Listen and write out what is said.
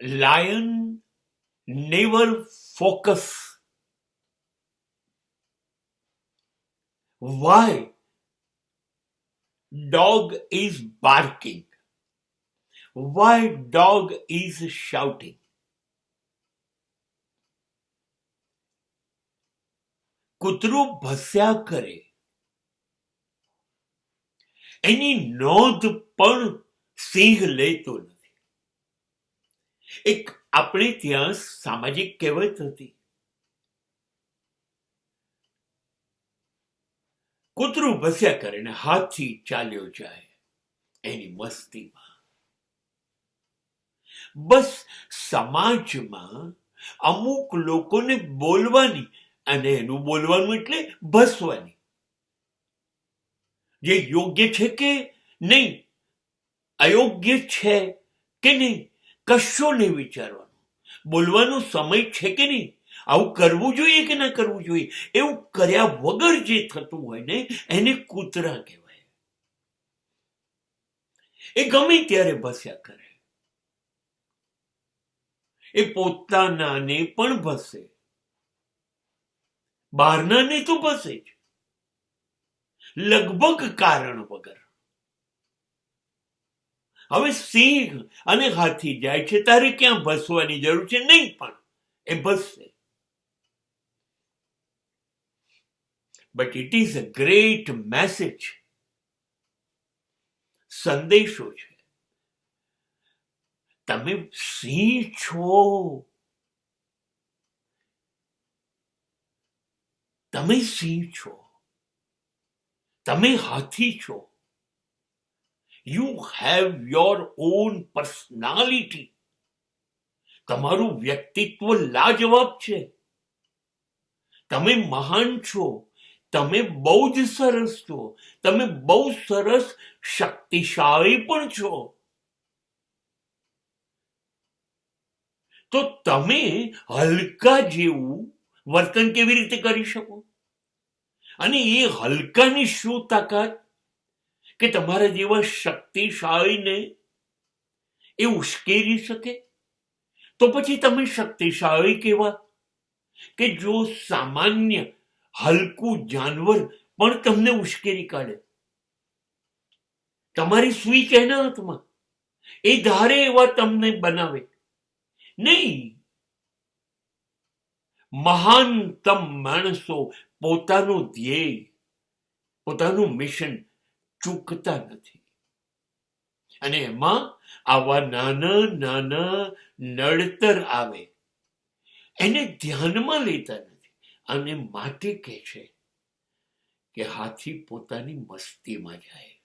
Lion never focus. Why? Dog is barking. Why dog is shouting? કૂતરું ભસ્યા કરે, એની નોંધ પણ સિંહ લેતો નથી. એક આપણે ત્યાં સામાજિક કહેવત હતી, કૂતરું ભસ્યા કરે ને હાથી ચાલ્યો જાય એની મસ્તીમાં. બસ સમાજમાં અમુક લોકોને બોલવાની, અને એનું બોલવાનું એટલે ભસવાની, જે યોગ્ય છે કે નહીં, અયોગ્ય છે કે નહીં, કશો નહીં વિચારવાનું. બોલવાનો સમય છે કે નહીં, આવું કરવું જોઈએ કે ના કરવું જોઈએ, એવું કર્યા વગર જે થતું હોય ને એને કૂતરા કહેવાય. એ ગમે ત્યારે ભસ્યા કરે, એ પોતાનાને પણ ભસે, બહારનાને તો ભસે જ, લગભગ કારણ વગર. હવે સિંહ અને હાથી જાય છે તારે ક્યાં ભસવાની જરૂર છે? નહીં, પણ એ ભસશે. But it is a great message. સંદેશો છે. તમે સિંહ છો, તમે સિંહ છો, તમે હાથી છો. You have your own personality. તમારું વ્યક્તિત્વ લાજવાબ છે. તમે મહાન છો, તમે બહુ જ સરસ છો, તમે બહુ સરસ શક્તિશાળી પણ છો. તો તમે હલકા જેવું વર્તન કેવી રીતે કરી શકો? અને એ હલકાની શું તાકાત કે તમારા જેવા શક્તિશાળીને એ ઉશ્કેરી શકે? તો પછી તમે શક્તિશાળી કેવા કે જો સામાન્ય હલકું જાનવર પણ તમને ઉશ્કેરી કાઢે. તમારી સ્વિચ એના હાથમાં, એ ધારે એવા તમને બનાવે નહીં. મહાનતમ માણસો પોતાનું ધ્યેય, પોતાનું મિશન ચૂકતા નથી. અને એમાં આવા નાના નાના નડતર આવે એને ધ્યાનમાં લેતા નથી. અને માટે કહે છે કે હાથી પોતાની મસ્તીમાં જાય,